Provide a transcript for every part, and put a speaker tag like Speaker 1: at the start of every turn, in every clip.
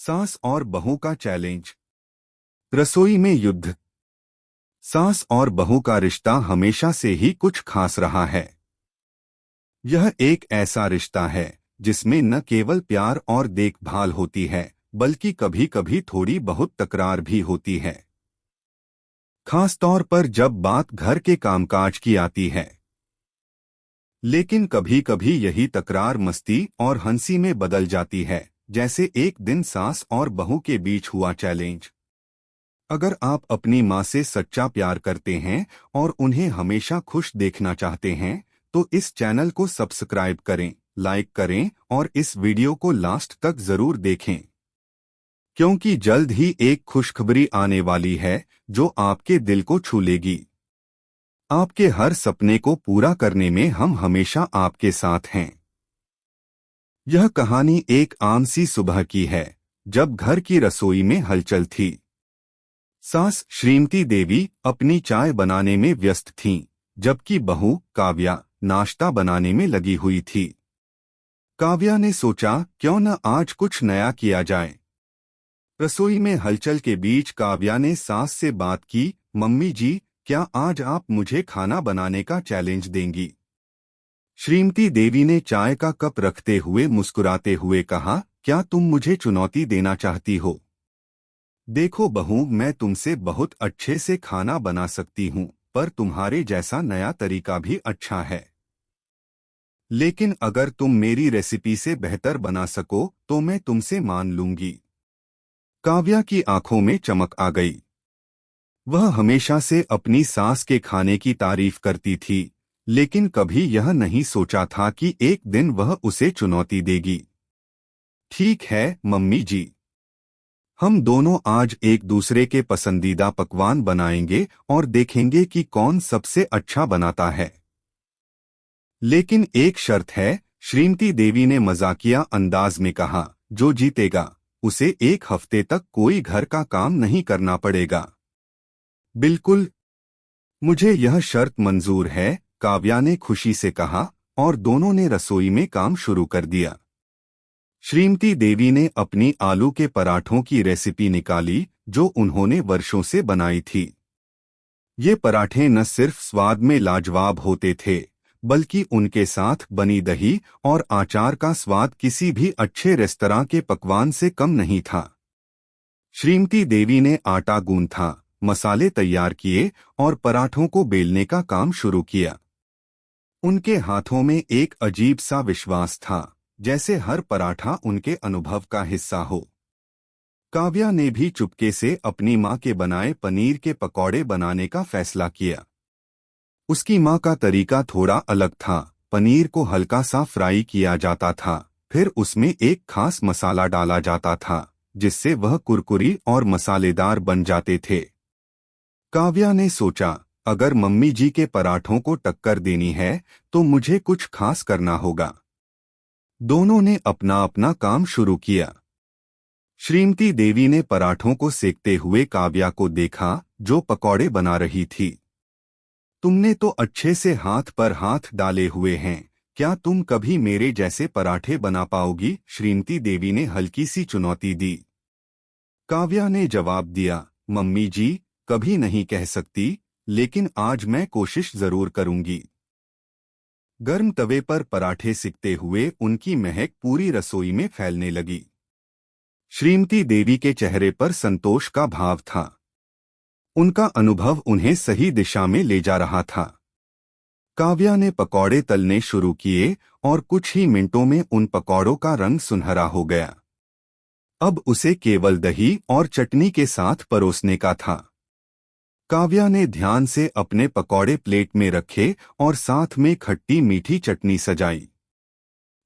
Speaker 1: सास और बहू का चैलेंज। रसोई में युद्ध। सास और बहू का रिश्ता हमेशा से ही कुछ खास रहा है। यह एक ऐसा रिश्ता है जिसमें न केवल प्यार और देखभाल होती है, बल्कि कभी कभी थोड़ी बहुत तकरार भी होती है। खास तौर पर जब बात घर के कामकाज की आती है। लेकिन कभी कभी यही तकरार मस्ती और हंसी में बदल जाती है, जैसे एक दिन सास और बहू के बीच हुआ चैलेंज। अगर आप अपनी माँ से सच्चा प्यार करते हैं और उन्हें हमेशा खुश देखना चाहते हैं, तो इस चैनल को सब्सक्राइब करें, लाइक करें और इस वीडियो को लास्ट तक जरूर देखें, क्योंकि जल्द ही एक खुशखबरी आने वाली है जो आपके दिल को छू लेगी। आपके हर सपने को पूरा करने में हम हमेशा आपके साथ हैं। यह कहानी एक आम सी सुबह की है, जब घर की रसोई में हलचल थी। सास श्रीमती देवी अपनी चाय बनाने में व्यस्त थीं, जबकि बहू काव्या नाश्ता बनाने में लगी हुई थी। काव्या ने सोचा, क्यों न आज कुछ नया किया जाए। रसोई में हलचल के बीच काव्या ने सास से बात की, मम्मी जी, क्या आज आप मुझे खाना बनाने का चैलेंज देंगी? श्रीमती देवी ने चाय का कप रखते हुए मुस्कुराते हुए कहा, क्या तुम मुझे चुनौती देना चाहती हो? देखो बहू, मैं तुमसे बहुत अच्छे से खाना बना सकती हूँ, पर तुम्हारे जैसा नया तरीका भी अच्छा है। लेकिन अगर तुम मेरी रेसिपी से बेहतर बना सको तो मैं तुमसे मान लूंगी। काव्या की आंखों में चमक आ गई। वह हमेशा से अपनी सास के खाने की तारीफ करती थी, लेकिन कभी यह नहीं सोचा था कि एक दिन वह उसे चुनौती देगी। ठीक है मम्मी जी, हम दोनों आज एक दूसरे के पसंदीदा पकवान बनाएंगे और देखेंगे कि कौन सबसे अच्छा बनाता है। लेकिन एक शर्त है, श्रीमती देवी ने मजाकिया अंदाज में कहा, जो जीतेगा उसे एक हफ्ते तक कोई घर का काम नहीं करना पड़ेगा। बिल्कुल, मुझे यह शर्त मंजूर है, काव्या ने खुशी से कहा, और दोनों ने रसोई में काम शुरू कर दिया। श्रीमती देवी ने अपनी आलू के पराठों की रेसिपी निकाली, जो उन्होंने वर्षों से बनाई थी। ये पराठे न सिर्फ स्वाद में लाजवाब होते थे, बल्कि उनके साथ बनी दही और अचार का स्वाद किसी भी अच्छे रेस्तरां के पकवान से कम नहीं था। श्रीमती देवी ने आटा गूंथा, मसाले तैयार किए और पराठों को बेलने का काम शुरू किया। उनके हाथों में एक अजीब सा विश्वास था, जैसे हर पराठा उनके अनुभव का हिस्सा हो। काव्या ने भी चुपके से अपनी माँ के बनाए पनीर के पकौड़े बनाने का फैसला किया। उसकी माँ का तरीका थोड़ा अलग था। पनीर को हल्का सा फ्राई किया जाता था, फिर उसमें एक खास मसाला डाला जाता था, जिससे वह कुरकुरी और मसालेदार बन जाते थे। काव्या ने सोचा, अगर मम्मी जी के पराठों को टक्कर देनी है तो मुझे कुछ खास करना होगा। दोनों ने अपना अपना काम शुरू किया। श्रीमती देवी ने पराठों को सेकते हुए काव्या को देखा, जो पकौड़े बना रही थी। तुमने तो अच्छे से हाथ पर हाथ डाले हुए हैं, क्या तुम कभी मेरे जैसे पराठे बना पाओगी? श्रीमती देवी ने हल्की सी चुनौती दी। काव्या ने जवाब दिया, मम्मी जी, कभी नहीं कह सकती, लेकिन आज मैं कोशिश जरूर करूंगी। गर्म तवे पर पराठे सिकते हुए उनकी महक पूरी रसोई में फैलने लगी। श्रीमती देवी के चेहरे पर संतोष का भाव था। उनका अनुभव उन्हें सही दिशा में ले जा रहा था। काव्या ने पकौड़े तलने शुरू किए और कुछ ही मिनटों में उन पकौड़ों का रंग सुनहरा हो गया। अब उसे केवल दही और चटनी के साथ परोसने का था। काव्या ने ध्यान से अपने पकौड़े प्लेट में रखे और साथ में खट्टी मीठी चटनी सजाई।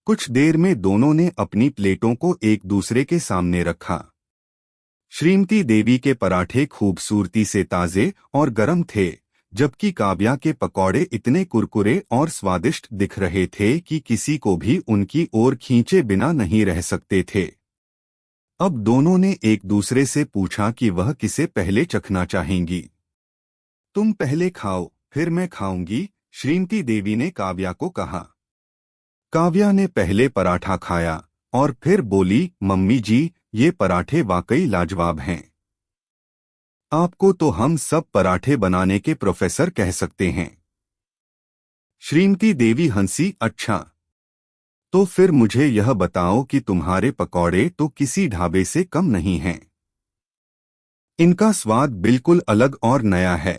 Speaker 1: कुछ देर में दोनों ने अपनी प्लेटों को एक दूसरे के सामने रखा। श्रीमती देवी के पराठे खूबसूरती से ताजे और गर्म थे, जबकि काव्या के पकौड़े इतने कुरकुरे और स्वादिष्ट दिख रहे थे कि किसी को भी उनकी ओर खींचे बिना नहीं रह सकते थे। अब दोनों ने एक दूसरे से पूछा कि वह किसे पहले चखना चाहेंगी। तुम पहले खाओ, फिर मैं खाऊंगी, श्रीमती देवी ने काव्या को कहा। काव्या ने पहले पराठा खाया और फिर बोली, मम्मी जी, ये पराठे वाकई लाजवाब हैं। आपको तो हम सब पराठे बनाने के प्रोफेसर कह सकते हैं। श्रीमती देवी हंसी। अच्छा, तो फिर मुझे यह बताओ कि तुम्हारे पकौड़े तो किसी ढाबे से कम नहीं हैं। इनका स्वाद बिल्कुल अलग और नया है।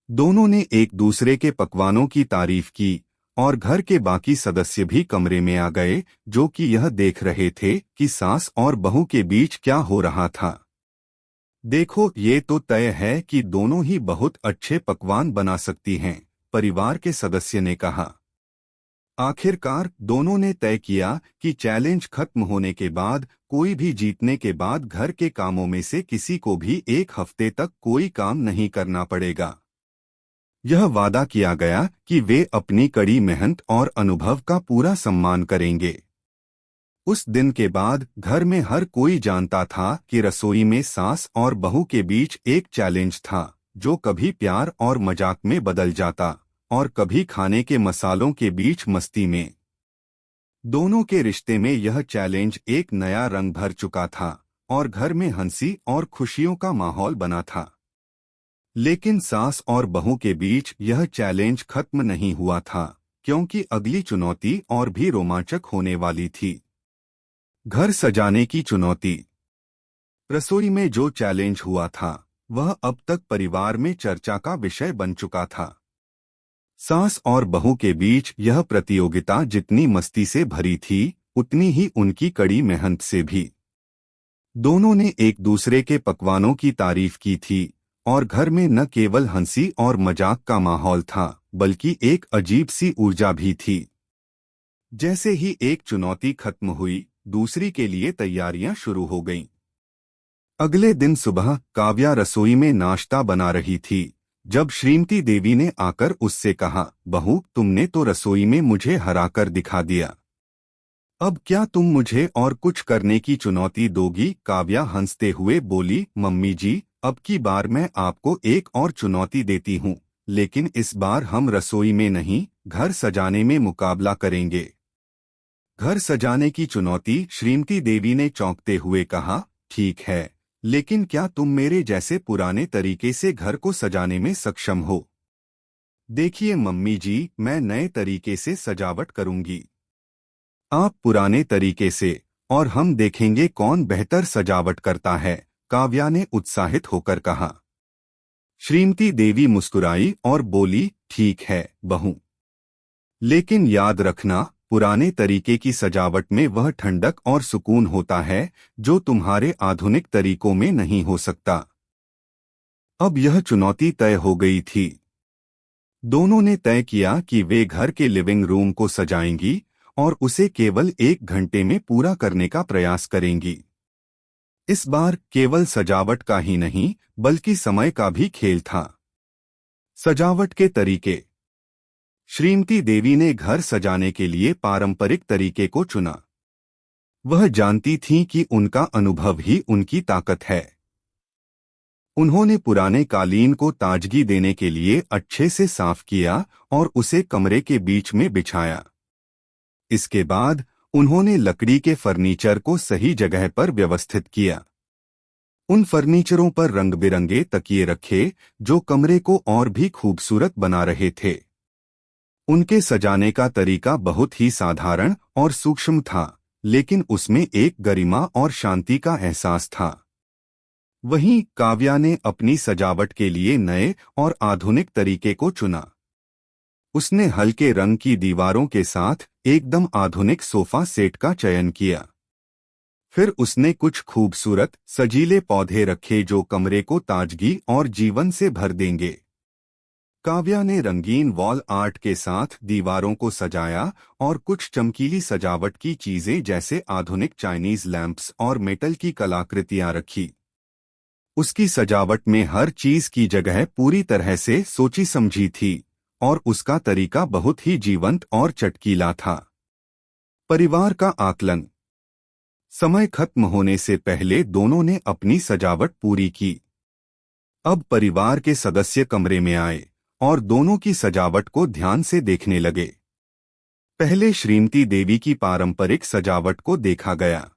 Speaker 1: दोनों ने एक दूसरे के पकवानों की तारीफ की और घर के बाकी सदस्य भी कमरे में आ गए, जो कि यह देख रहे थे कि सास और बहू के बीच क्या हो रहा था। देखो, ये तो तय है कि दोनों ही बहुत अच्छे पकवान बना सकती हैं, परिवार के सदस्य ने कहा। आखिरकार दोनों ने तय किया कि चैलेंज खत्म होने के बाद, कोई भी जीतने के बाद घर के कामों में से किसी को भी एक हफ्ते तक कोई काम नहीं करना पड़ेगा। यह वादा किया गया कि वे अपनी कड़ी मेहनत और अनुभव का पूरा सम्मान करेंगे। उस दिन के बाद घर में हर कोई जानता था कि रसोई में सास और बहू के बीच एक चैलेंज था, जो कभी प्यार और मजाक में बदल जाता और कभी खाने के मसालों के बीच मस्ती में। दोनों के रिश्ते में यह चैलेंज एक नया रंग भर चुका था और घर में हंसी और खुशियों का माहौल बना था। लेकिन सास और बहू के बीच यह चैलेंज खत्म नहीं हुआ था, क्योंकि अगली चुनौती और भी रोमांचक होने वाली थी। घर सजाने की चुनौती। रसोई में जो चैलेंज हुआ था, वह अब तक परिवार में चर्चा का विषय बन चुका था। सास और बहू के बीच यह प्रतियोगिता जितनी मस्ती से भरी थी, उतनी ही उनकी कड़ी मेहनत से भी। दोनों ने एक दूसरे के पकवानों की तारीफ की थी और घर में न केवल हंसी और मजाक का माहौल था, बल्कि एक अजीब सी ऊर्जा भी थी। जैसे ही एक चुनौती खत्म हुई, दूसरी के लिए तैयारियां शुरू हो गईं। अगले दिन सुबह काव्या रसोई में नाश्ता बना रही थी, जब श्रीमती देवी ने आकर उससे कहा, बहू, तुमने तो रसोई में मुझे हराकर दिखा दिया। अब क्या तुम मुझे और कुछ करने की चुनौती दोगी? काव्या हंसते हुए बोली, मम्मी जी, अब की बार मैं आपको एक और चुनौती देती हूँ, लेकिन इस बार हम रसोई में नहीं, घर सजाने में मुकाबला करेंगे। घर सजाने की चुनौती? श्रीमती देवी ने चौंकते हुए कहा, ठीक है, लेकिन क्या तुम मेरे जैसे पुराने तरीके से घर को सजाने में सक्षम हो? देखिए मम्मी जी, मैं नए तरीके से सजावट करूंगी। आप पुराने तरीके से, और हम देखेंगे कौन बेहतर सजावट करता है, काव्या ने उत्साहित होकर कहा। श्रीमती देवी मुस्कुराई और बोली, ठीक है बहू, लेकिन याद रखना, पुराने तरीके की सजावट में वह ठंडक और सुकून होता है जो तुम्हारे आधुनिक तरीकों में नहीं हो सकता। अब यह चुनौती तय हो गई थी। दोनों ने तय किया कि वे घर के लिविंग रूम को सजाएंगी और उसे केवल 1 घंटे में पूरा करने का प्रयास करेंगी। इस बार केवल सजावट का ही नहीं, बल्कि समय का भी खेल था। सजावट के तरीके। श्रीमती देवी ने घर सजाने के लिए पारंपरिक तरीके को चुना। वह जानती थीं कि उनका अनुभव ही उनकी ताकत है। उन्होंने पुराने कालीन को ताजगी देने के लिए अच्छे से साफ किया और उसे कमरे के बीच में बिछाया। इसके बाद उन्होंने लकड़ी के फर्नीचर को सही जगह पर व्यवस्थित किया। उन फर्नीचरों पर रंग बिरंगे तकिए रखे, जो कमरे को और भी खूबसूरत बना रहे थे। उनके सजाने का तरीका बहुत ही साधारण और सूक्ष्म था, लेकिन उसमें एक गरिमा और शांति का एहसास था। वहीं काव्या ने अपनी सजावट के लिए नए और आधुनिक तरीके को चुना। उसने हल्के रंग की दीवारों के साथ एकदम आधुनिक सोफा सेट का चयन किया। फिर उसने कुछ खूबसूरत सजीले पौधे रखे जो कमरे को ताजगी और जीवन से भर देंगे। काव्या ने रंगीन वॉल आर्ट के साथ दीवारों को सजाया और कुछ चमकीली सजावट की चीजें जैसे आधुनिक चाइनीज लैंप्स और मेटल की कलाकृतियां रखी। उसकी सजावट में हर चीज की जगह पूरी तरह से सोची समझी थी और उसका तरीका बहुत ही जीवंत और चटकीला था। परिवार का आकलन। समय खत्म होने से पहले दोनों ने अपनी सजावट पूरी की। अब परिवार के सदस्य कमरे में आए और दोनों की सजावट को ध्यान से देखने लगे। पहले श्रीमती देवी की पारंपरिक सजावट को देखा गया।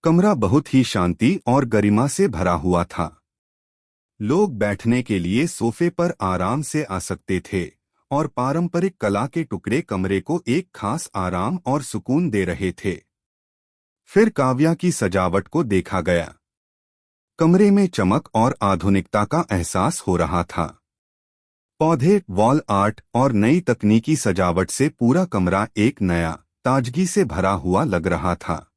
Speaker 1: कमरा बहुत ही शांति और गरिमा से भरा हुआ था। लोग बैठने के लिए सोफे पर आराम से आ सकते थे और पारंपरिक कला के टुकड़े कमरे को एक खास आराम और सुकून दे रहे थे। फिर काव्या की सजावट को देखा गया। कमरे में चमक और आधुनिकता का एहसास हो रहा था। पौधे, वॉल आर्ट और नई तकनीकी सजावट से पूरा कमरा एक नया, ताजगी से भरा हुआ लग रहा था।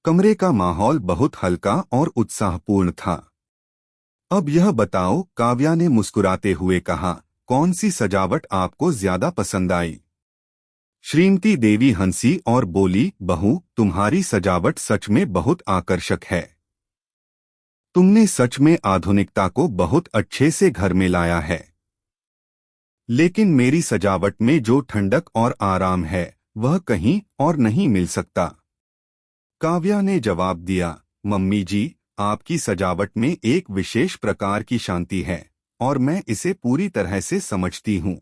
Speaker 1: कमरे का माहौल बहुत हल्का और उत्साहपूर्ण था। अब यह बताओ, काव्या ने मुस्कुराते हुए कहा, कौन सी सजावट आपको ज्यादा पसंद आई? श्रीमती देवी हंसी और बोली, बहू, तुम्हारी सजावट सच में बहुत आकर्षक है। तुमने सच में आधुनिकता को बहुत अच्छे से घर में लाया है। लेकिन मेरी सजावट में जो ठंडक और आराम है वह कहीं और नहीं मिल सकता। काव्या ने जवाब दिया, मम्मी जी, आपकी सजावट में एक विशेष प्रकार की शांति है और मैं इसे पूरी तरह से समझती हूँ।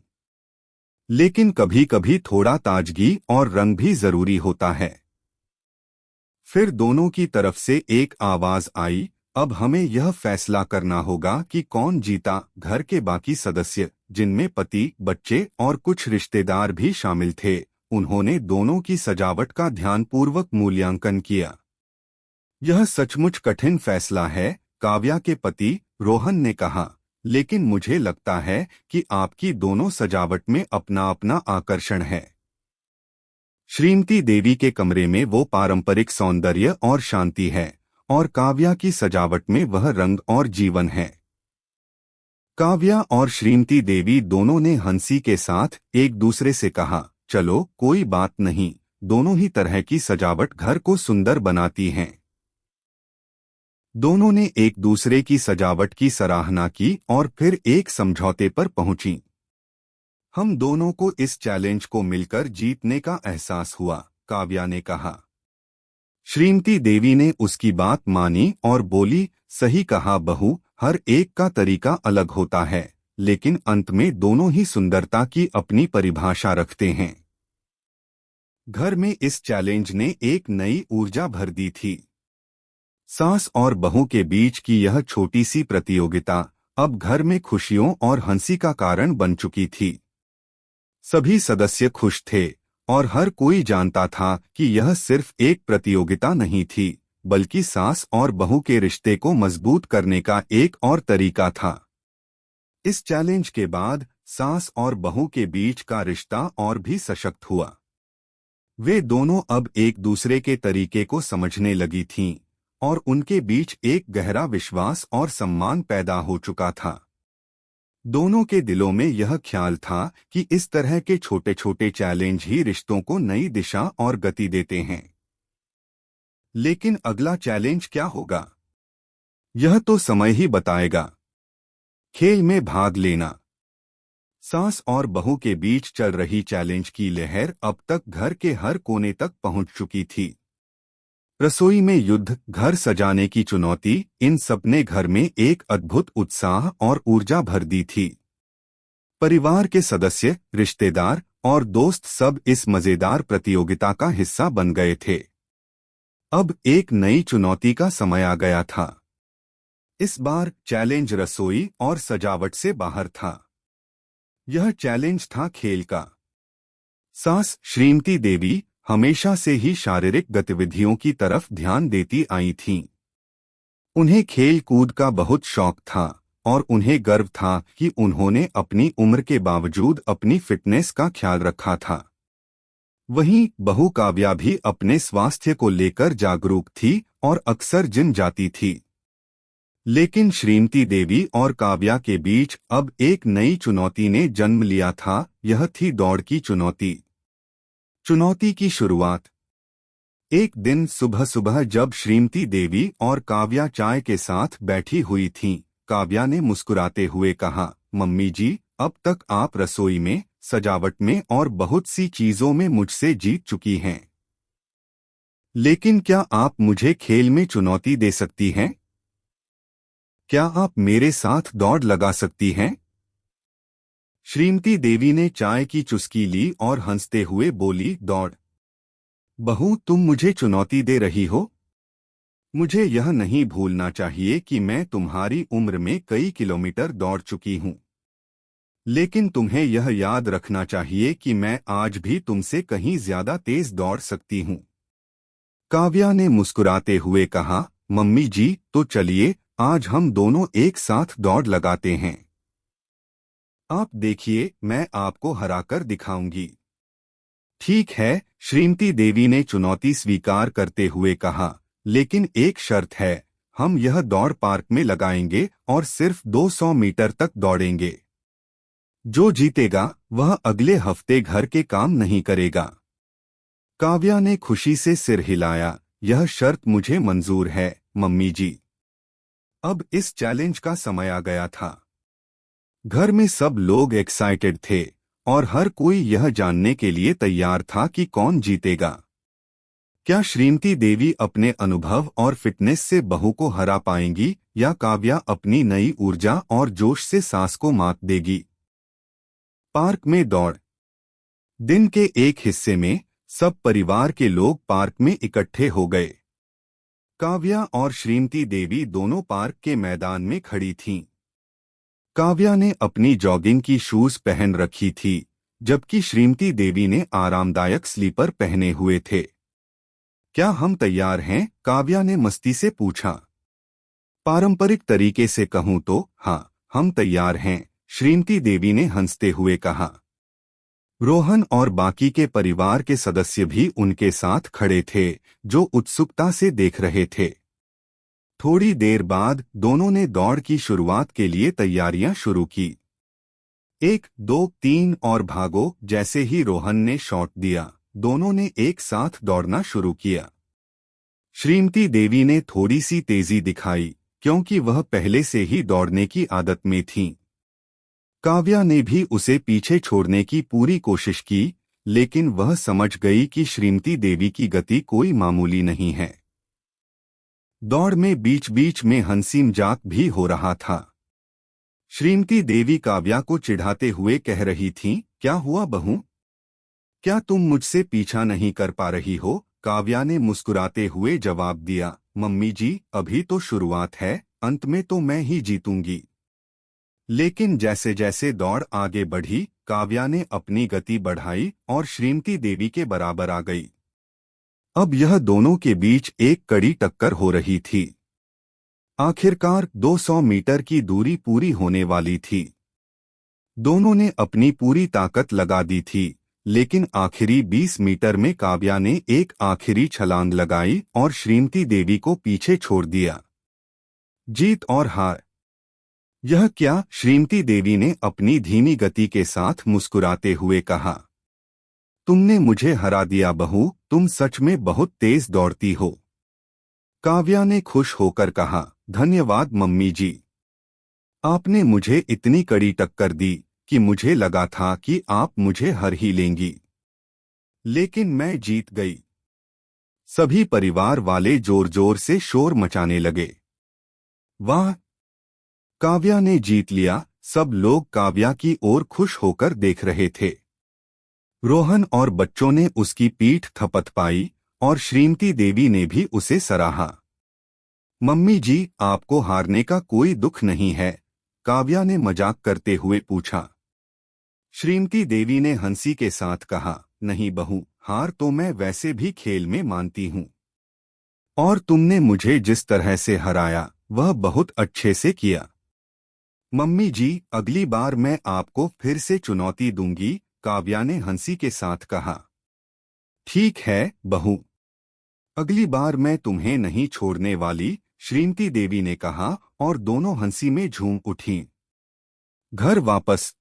Speaker 1: लेकिन कभी कभी थोड़ा ताजगी और रंग भी जरूरी होता है। फिर दोनों की तरफ से एक आवाज आई, अब हमें यह फैसला करना होगा कि कौन जीता। घर के बाकी सदस्य, जिनमें पति, बच्चे और कुछ रिश्तेदार भी शामिल थे, उन्होंने दोनों की सजावट का ध्यानपूर्वक मूल्यांकन किया। यह सचमुच कठिन फैसला है, काव्या के पति रोहन ने कहा, लेकिन मुझे लगता है कि आपकी दोनों सजावट में अपना अपना आकर्षण है। श्रीमती देवी के कमरे में वो पारंपरिक सौंदर्य और शांति है और काव्या की सजावट में वह रंग और जीवन है। काव्या और श्रीमती देवी दोनों ने हंसी के साथ एक दूसरे से कहा, चलो कोई बात नहीं, दोनों ही तरह की सजावट घर को सुंदर बनाती हैं। दोनों ने एक दूसरे की सजावट की सराहना की और फिर एक समझौते पर पहुंची। हम दोनों को इस चैलेंज को मिलकर जीतने का एहसास हुआ, काव्या ने कहा। श्रीमती देवी ने उसकी बात मानी और बोली, सही कहा बहू, हर एक का तरीका अलग होता है, लेकिन अंत में दोनों ही सुंदरता की अपनी परिभाषा रखते हैं। घर में इस चैलेंज ने एक नई ऊर्जा भर दी थी। सास और बहू के बीच की यह छोटी सी प्रतियोगिता अब घर में खुशियों और हंसी का कारण बन चुकी थी। सभी सदस्य खुश थे और हर कोई जानता था कि यह सिर्फ एक प्रतियोगिता नहीं थी, बल्कि सास और बहू के रिश्ते को मजबूत करने का एक और तरीका था। इस चैलेंज के बाद सास और बहू के बीच का रिश्ता और भी सशक्त हुआ। वे दोनों अब एक दूसरे के तरीके को समझने लगी थीं और उनके बीच एक गहरा विश्वास और सम्मान पैदा हो चुका था। दोनों के दिलों में यह ख्याल था कि इस तरह के छोटे छोटे चैलेंज ही रिश्तों को नई दिशा और गति देते हैं। लेकिन अगला चैलेंज क्या होगा, यह तो समय ही बताएगा। खेल में भाग लेना। सास और बहू के बीच चल रही चैलेंज की लहर अब तक घर के हर कोने तक पहुंच चुकी थी। रसोई में युद्ध, घर सजाने की चुनौती, इन सब ने घर में एक अद्भुत उत्साह और ऊर्जा भर दी थी। परिवार के सदस्य, रिश्तेदार और दोस्त सब इस मजेदार प्रतियोगिता का हिस्सा बन गए थे। अब एक नई चुनौती का समय आ गया था। इस बार चैलेंज रसोई और सजावट से बाहर था। यह चैलेंज था खेल का। सास श्रीमती देवी हमेशा से ही शारीरिक गतिविधियों की तरफ ध्यान देती आई थीं। उन्हें खेल कूद का बहुत शौक था और उन्हें गर्व था कि उन्होंने अपनी उम्र के बावजूद अपनी फिटनेस का ख्याल रखा था। वहीं बहू काव्या भी अपने स्वास्थ्य को लेकर जागरूक थी और अक्सर जिम जाती थी। लेकिन श्रीमती देवी और काव्या के बीच अब एक नई चुनौती ने जन्म लिया था, यह थी दौड़ की चुनौती। चुनौती की शुरुआत। एक दिन सुबह सुबह जब श्रीमती देवी और काव्या चाय के साथ बैठी हुई थीं, काव्या ने मुस्कुराते हुए कहा, मम्मी जी, अब तक आप रसोई में, सजावट में और बहुत सी चीजों में मुझसे जीत चुकी हैं। लेकिन क्या आप मुझे खेल में चुनौती दे सकती हैं? क्या आप मेरे साथ दौड़ लगा सकती हैं? श्रीमती देवी ने चाय की चुस्की ली और हंसते हुए बोली, दौड़? बहू, तुम मुझे चुनौती दे रही हो? मुझे यह नहीं भूलना चाहिए कि मैं तुम्हारी उम्र में कई किलोमीटर दौड़ चुकी हूँ, लेकिन तुम्हें यह याद रखना चाहिए कि मैं आज भी तुमसे कहीं ज्यादा तेज दौड़ सकती हूँ। काव्या ने मुस्कुराते हुए कहा, मम्मी जी तो चलिए आज हम दोनों एक साथ दौड़ लगाते हैं। आप देखिए मैं आपको हराकर दिखाऊंगी। ठीक है, श्रीमती देवी ने चुनौती स्वीकार करते हुए कहा, लेकिन एक शर्त है, हम यह दौड़ पार्क में लगाएंगे और सिर्फ 200 मीटर तक दौड़ेंगे। जो जीतेगा वह अगले हफ्ते घर के काम नहीं करेगा। काव्या ने खुशी से सिर हिलाया, यह शर्त मुझे मंजूर है मम्मी जी। अब इस चैलेंज का समय आ गया था। घर में सब लोग एक्साइटेड थे और हर कोई यह जानने के लिए तैयार था कि कौन जीतेगा। क्या श्रीमती देवी अपने अनुभव और फिटनेस से बहू को हरा पाएंगी या काव्या अपनी नई ऊर्जा और जोश से सास को मात देगी। पार्क में दौड़। दिन के एक हिस्से में सब परिवार के लोग पार्क में इकट्ठे हो गए। काव्या और श्रीमती देवी दोनों पार्क के मैदान में खड़ी थीं। काव्या ने अपनी जॉगिंग की शूज पहन रखी थी, जबकि श्रीमती देवी ने आरामदायक स्लीपर पहने हुए थे। क्या हम तैयार हैं? काव्या ने मस्ती से पूछा। पारंपरिक तरीके से कहूं तो हाँ, हम तैयार हैं, श्रीमती देवी ने हंसते हुए कहा। रोहन और बाकी के परिवार के सदस्य भी उनके साथ खड़े थे, जो उत्सुकता से देख रहे थे। थोड़ी देर बाद दोनों ने दौड़ की शुरुआत के लिए तैयारियां शुरू की। 1, 2, 3 और भागो। जैसे ही रोहन ने शॉट दिया, दोनों ने एक साथ दौड़ना शुरू किया। श्रीमती देवी ने थोड़ी सी तेजी दिखाई, क्योंकि वह पहले से ही दौड़ने की आदत में थीं। काव्या ने भी उसे पीछे छोड़ने की पूरी कोशिश की, लेकिन वह समझ गई कि श्रीमती देवी की गति कोई मामूली नहीं है। दौड़ में बीच बीच में हंसी मजाक भी हो रहा था। श्रीमती देवी काव्या को चिढ़ाते हुए कह रही थीं, क्या हुआ बहू? क्या तुम मुझसे पीछा नहीं कर पा रही हो? काव्या ने मुस्कुराते हुए जवाब दिया, मम्मी जी अभी तो शुरुआत है, अंत में तो मैं ही जीतूंगी। लेकिन जैसे जैसे दौड़ आगे बढ़ी, काव्या ने अपनी गति बढ़ाई और श्रीमती देवी के बराबर आ गई। अब यह दोनों के बीच एक कड़ी टक्कर हो रही थी। आखिरकार 200 मीटर की दूरी पूरी होने वाली थी। दोनों ने अपनी पूरी ताकत लगा दी थी, लेकिन आखिरी 20 मीटर में काव्या ने एक आखिरी छलांग लगाई और श्रीमती देवी को पीछे छोड़ दिया। जीत और हार। यह क्या? श्रीमती देवी ने अपनी धीमी गति के साथ मुस्कुराते हुए कहा। तुमने मुझे हरा दिया बहू, तुम सच में बहुत तेज दौड़ती हो। काव्या ने खुश होकर कहा, धन्यवाद मम्मी जी। आपने मुझे इतनी कड़ी टक्कर दी कि मुझे लगा था कि आप मुझे हर ही लेंगी, लेकिन मैं जीत गई। सभी परिवार वाले जोर जोर से शोर मचाने लगे। वाह, काव्या ने जीत लिया। सब लोग काव्या की ओर खुश होकर देख रहे थे। रोहन और बच्चों ने उसकी पीठ थपथपाई और श्रीमती देवी ने भी उसे सराहा। मम्मी जी आपको हारने का कोई दुख नहीं है? काव्या ने मजाक करते हुए पूछा। श्रीमती देवी ने हंसी के साथ कहा, नहीं बहू, हार तो मैं वैसे भी खेल में मानती हूँ, और तुमने मुझे जिस तरह से हराया वह बहुत अच्छे से किया। मम्मी जी अगली बार मैं आपको फिर से चुनौती दूंगी, काव्या ने हंसी के साथ कहा। ठीक है बहू, अगली बार मैं तुम्हें नहीं छोड़ने वाली, श्रीमती देवी ने कहा और दोनों हंसी में झूम उठीं। घर वापस।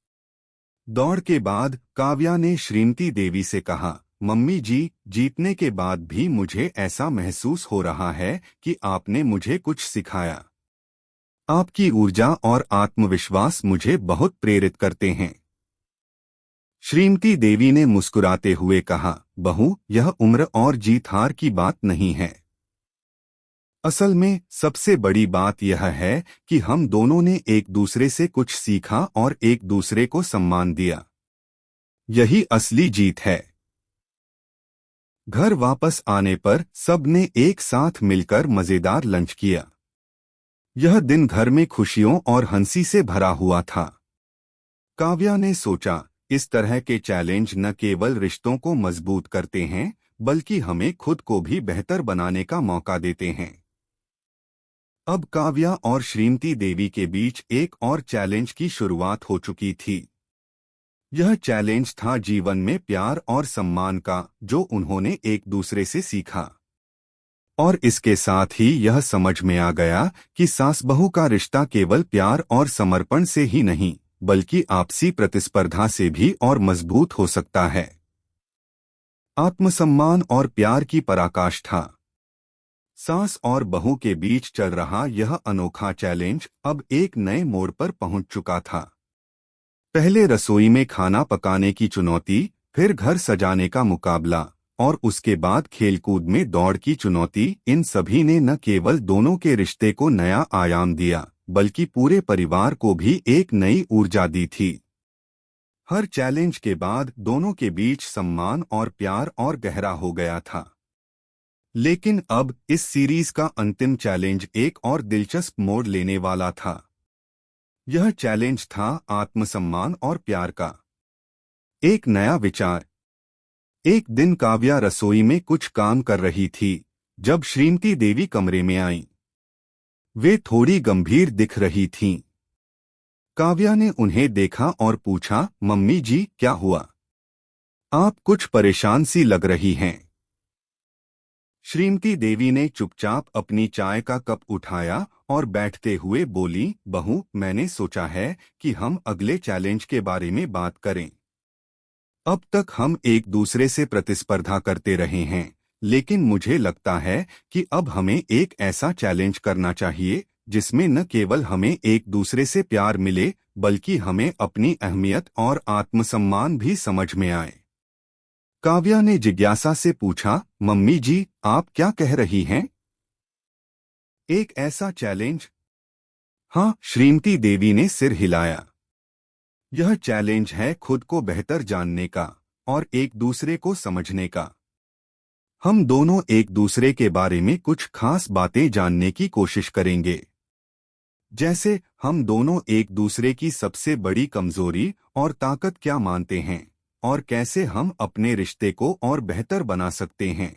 Speaker 1: दौड़ के बाद काव्या ने श्रीमती देवी से कहा, मम्मी जी जीतने के बाद भी मुझे ऐसा महसूस हो रहा है कि आपने मुझे कुछ सिखाया। आपकी ऊर्जा और आत्मविश्वास मुझे बहुत प्रेरित करते हैं। श्रीमती देवी ने मुस्कुराते हुए कहा, बहू यह उम्र और जीत हार की बात नहीं है। असल में सबसे बड़ी बात यह है कि हम दोनों ने एक दूसरे से कुछ सीखा और एक दूसरे को सम्मान दिया। यही असली जीत है। घर वापस आने पर सबने एक साथ मिलकर मजेदार लंच किया। यह दिन घर में खुशियों और हंसी से भरा हुआ था। काव्या ने सोचा, इस तरह के चैलेंज न केवल रिश्तों को मजबूत करते हैं, बल्कि हमें खुद को भी बेहतर बनाने का मौका देते हैं। अब काव्या और श्रीमती देवी के बीच एक और चैलेंज की शुरुआत हो चुकी थी। यह चैलेंज था जीवन में प्यार और सम्मान का, जो उन्होंने एक दूसरे से सीखा। और इसके साथ ही यह समझ में आ गया कि सास बहू का रिश्ता केवल प्यार और समर्पण से ही नहीं, बल्कि आपसी प्रतिस्पर्धा से भी और मजबूत हो सकता है। आत्मसम्मान और प्यार की पराकाष्ठा। सास और बहू के बीच चल रहा यह अनोखा चैलेंज अब एक नए मोड़ पर पहुंच चुका था। पहले रसोई में खाना पकाने की चुनौती, फिर घर सजाने का मुकाबला, और उसके बाद खेलकूद में दौड़ की चुनौती, इन सभी ने न केवल दोनों के रिश्ते को नया आयाम दिया, बल्कि पूरे परिवार को भी एक नई ऊर्जा दी थी। हर चैलेंज के बाद दोनों के बीच सम्मान और प्यार और गहरा हो गया था। लेकिन अब इस सीरीज का अंतिम चैलेंज एक और दिलचस्प मोड़ लेने वाला था। यह चैलेंज था आत्मसम्मान और प्यार का। एक नया विचार। एक दिन काव्या रसोई में कुछ काम कर रही थी, जब श्रीमती देवी कमरे में आईं। वे थोड़ी गंभीर दिख रही थीं। काव्या ने उन्हें देखा और पूछा, मम्मी जी, क्या हुआ? आप कुछ परेशान सी लग रही हैं। श्रीमती देवी ने चुपचाप अपनी चाय का कप उठाया और बैठते हुए बोली, बहू, मैंने सोचा है कि हम अगले चैलेंज के बारे में बात करें। अब तक हम एक दूसरे से प्रतिस्पर्धा करते रहे हैं, लेकिन मुझे लगता है कि अब हमें एक ऐसा चैलेंज करना चाहिए जिसमें न केवल हमें एक दूसरे से प्यार मिले, बल्कि हमें अपनी अहमियत और आत्मसम्मान भी समझ में आए। काव्या ने जिज्ञासा से पूछा, मम्मी जी, आप क्या कह रही हैं? एक ऐसा चैलेंज? हाँ, श्रीमती देवी ने सिर हिलाया। यह चैलेंज है खुद को बेहतर जानने का और एक दूसरे को समझने का। हम दोनों एक दूसरे के बारे में कुछ खास बातें जानने की कोशिश करेंगे। जैसे हम दोनों एक दूसरे की सबसे बड़ी कमजोरी और ताकत क्या मानते हैं, और कैसे हम अपने रिश्ते को और बेहतर बना सकते हैं।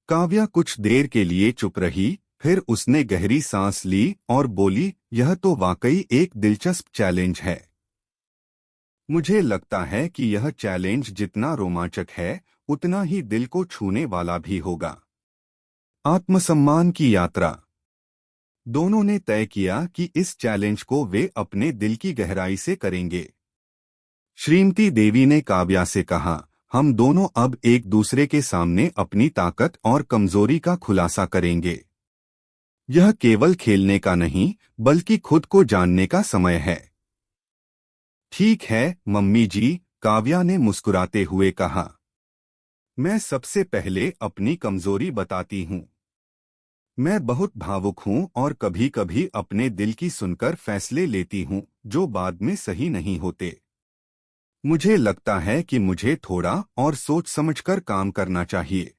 Speaker 1: काव्या कुछ देर के लिए चुप रही, फिर उसने गहरी सांस ली और बोली, यह तो वाकई एक दिलचस्प चैलेंज है। मुझे लगता है कि यह चैलेंज जितना रोमांचक है, उतना ही दिल को छूने वाला भी होगा। आत्मसम्मान की यात्रा। दोनों ने तय किया कि इस चैलेंज को वे अपने दिल की गहराई से करेंगे। श्रीमती देवी ने काव्या से कहा, हम दोनों अब एक दूसरे के सामने अपनी ताकत और कमजोरी का खुलासा करेंगे। यह केवल खेलने का नहीं, बल्कि खुद को जानने का समय है। ठीक है मम्मी जी, काव्या ने मुस्कुराते हुए कहा। मैं सबसे पहले अपनी कमजोरी बताती हूँ। मैं बहुत भावुक हूँ और कभी कभी अपने दिल की सुनकर फैसले लेती हूँ जो बाद में सही नहीं होते। मुझे लगता है कि मुझे थोड़ा और सोच समझकर काम करना चाहिए।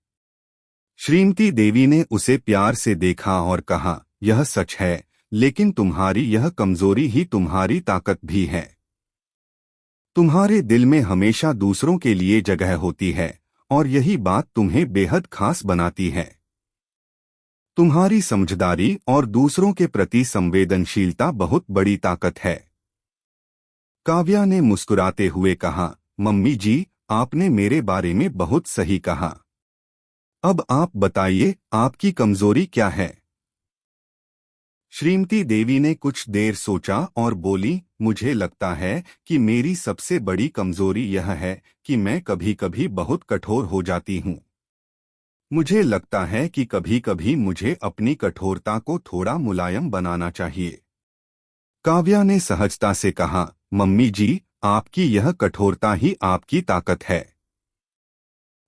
Speaker 1: श्रीमती देवी ने उसे प्यार से देखा और कहा, यह सच है, लेकिन तुम्हारी यह कमजोरी ही तुम्हारी ताकत भी है। तुम्हारे दिल में हमेशा दूसरों के लिए जगह होती है, और यही बात तुम्हें बेहद खास बनाती है। तुम्हारी समझदारी और दूसरों के प्रति संवेदनशीलता बहुत बड़ी ताकत है। काव्या ने मुस्कुराते हुए कहा, मम्मी जी, आपने मेरे बारे में बहुत सही कहा। अब आप बताइए, आपकी कमजोरी क्या है? श्रीमती देवी ने कुछ देर सोचा और बोली, मुझे लगता है कि मेरी सबसे बड़ी कमजोरी यह है कि मैं कभी कभी बहुत कठोर हो जाती हूँ। मुझे लगता है कि कभी कभी मुझे अपनी कठोरता को थोड़ा मुलायम बनाना चाहिए। काव्या ने सहजता से कहा, मम्मी जी, आपकी यह कठोरता ही आपकी ताकत है।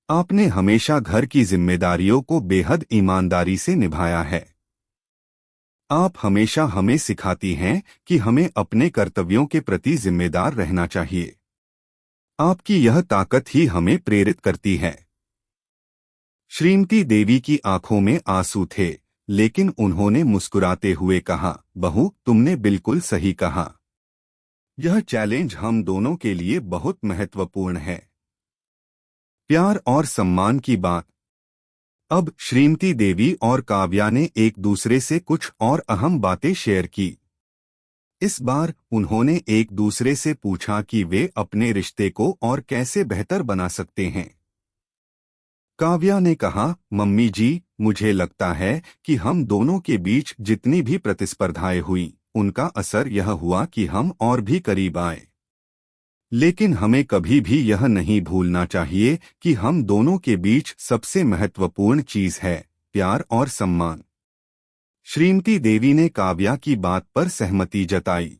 Speaker 1: आपने हमेशा घर की जिम्मेदारियों को बेहद ईमानदारी से निभाया है। आप हमेशा हमें सिखाती हैं कि हमें अपने कर्तव्यों के प्रति जिम्मेदार रहना चाहिए। आपकी यह ताकत ही हमें प्रेरित करती है। श्रीमती देवी की आंखों में आंसू थे, लेकिन उन्होंने मुस्कुराते हुए कहा, बहू, तुमने बिल्कुल सही कहा। यह चैलेंज हम दोनों के लिए बहुत महत्वपूर्ण है। प्यार और सम्मान की बात। अब श्रीमती देवी और काव्या ने एक दूसरे से कुछ और अहम बातें शेयर की। इस बार उन्होंने एक दूसरे से पूछा कि वे अपने रिश्ते को और कैसे बेहतर बना सकते हैं। काव्या ने कहा, मम्मी जी, मुझे लगता है कि हम दोनों के बीच जितनी भी प्रतिस्पर्धाएं हुई, उनका असर यह हुआ कि हम और भी करीब आए। लेकिन हमें कभी भी यह नहीं भूलना चाहिए कि हम दोनों के बीच सबसे महत्वपूर्ण चीज है प्यार और सम्मान। श्रीमती देवी ने काव्या की बात पर सहमति जताई।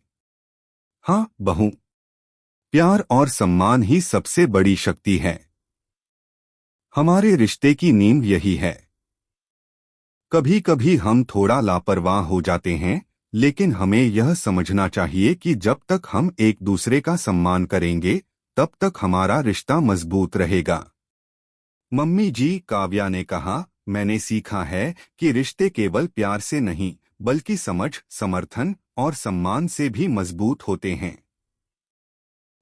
Speaker 1: हाँ बहू, प्यार और सम्मान ही सबसे बड़ी शक्ति है। हमारे रिश्ते की नींव यही है। कभी कभी हम थोड़ा लापरवाह हो जाते हैं, लेकिन हमें यह समझना चाहिए कि जब तक हम एक दूसरे का सम्मान करेंगे, तब तक हमारा रिश्ता मजबूत रहेगा। मम्मी जी, काव्या ने कहा, मैंने सीखा है कि रिश्ते केवल प्यार से नहीं, बल्कि समझ, समर्थन और सम्मान से भी मजबूत होते हैं।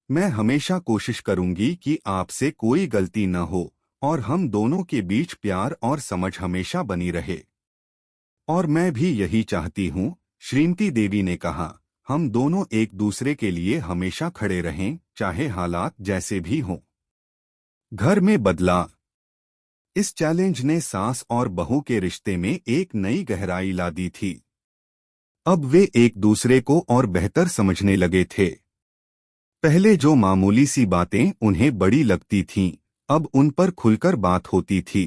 Speaker 1: मैं हमेशा कोशिश करूंगी कि आपसे कोई गलती न हो और हम दोनों के बीच प्यार और समझ हमेशा बनी रहे। और मैं भी यही चाहती हूँ, श्रीमती देवी ने कहा। हम दोनों एक दूसरे के लिए हमेशा खड़े रहें, चाहे हालात जैसे भी हों। घर में बदलाव। इस चैलेंज ने सास और बहू के रिश्ते में एक नई गहराई ला दी थी। अब वे एक दूसरे को और बेहतर समझने लगे थे। पहले जो मामूली सी बातें उन्हें बड़ी लगती थीं, अब उन पर खुलकर बात होती थी।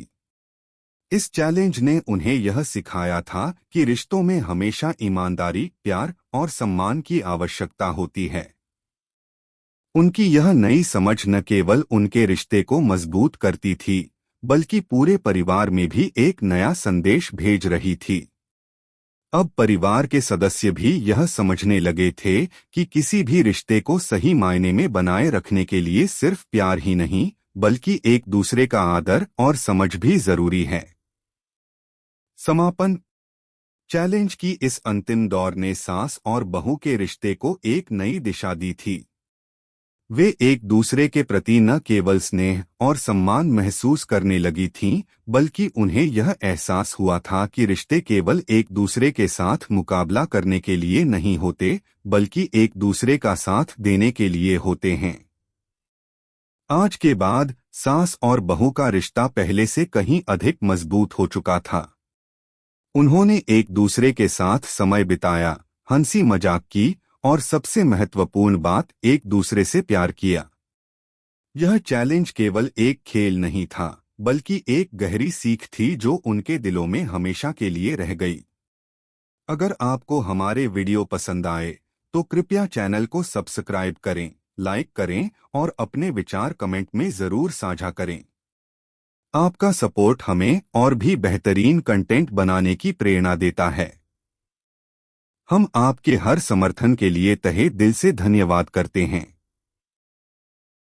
Speaker 1: इस चैलेंज ने उन्हें यह सिखाया था कि रिश्तों में हमेशा ईमानदारी, प्यार और सम्मान की आवश्यकता होती है। उनकी यह नई समझ न केवल उनके रिश्ते को मजबूत करती थी, बल्कि पूरे परिवार में भी एक नया संदेश भेज रही थी। अब परिवार के सदस्य भी यह समझने लगे थे कि किसी भी रिश्ते को सही मायने में बनाए रखने के लिए सिर्फ प्यार ही नहीं, बल्कि एक दूसरे का आदर और समझ भी जरूरी है। समापन। चैलेंज की इस अंतिम दौर ने सास और बहू के रिश्ते को एक नई दिशा दी थी। वे एक दूसरे के प्रति न केवल स्नेह और सम्मान महसूस करने लगी थीं, बल्कि उन्हें यह एहसास हुआ था कि रिश्ते केवल एक दूसरे के साथ मुकाबला करने के लिए नहीं होते, बल्कि एक दूसरे का साथ देने के लिए होते हैं। आज के बाद सास और बहू का रिश्ता पहले से कहीं अधिक मजबूत हो चुका था। उन्होंने एक दूसरे के साथ समय बिताया, हंसी मजाक की और सबसे महत्वपूर्ण बात, एक दूसरे से प्यार किया। यह चैलेंज केवल एक खेल नहीं था, बल्कि एक गहरी सीख थी जो उनके दिलों में हमेशा के लिए रह गई। अगर आपको हमारे वीडियो पसंद आए तो कृपया चैनल को सब्सक्राइब करें, लाइक करें और अपने विचार कमेंट में जरूर साझा करें। आपका सपोर्ट हमें और भी बेहतरीन कंटेंट बनाने की प्रेरणा देता है। हम आपके हर समर्थन के लिए तहे दिल से धन्यवाद करते हैं।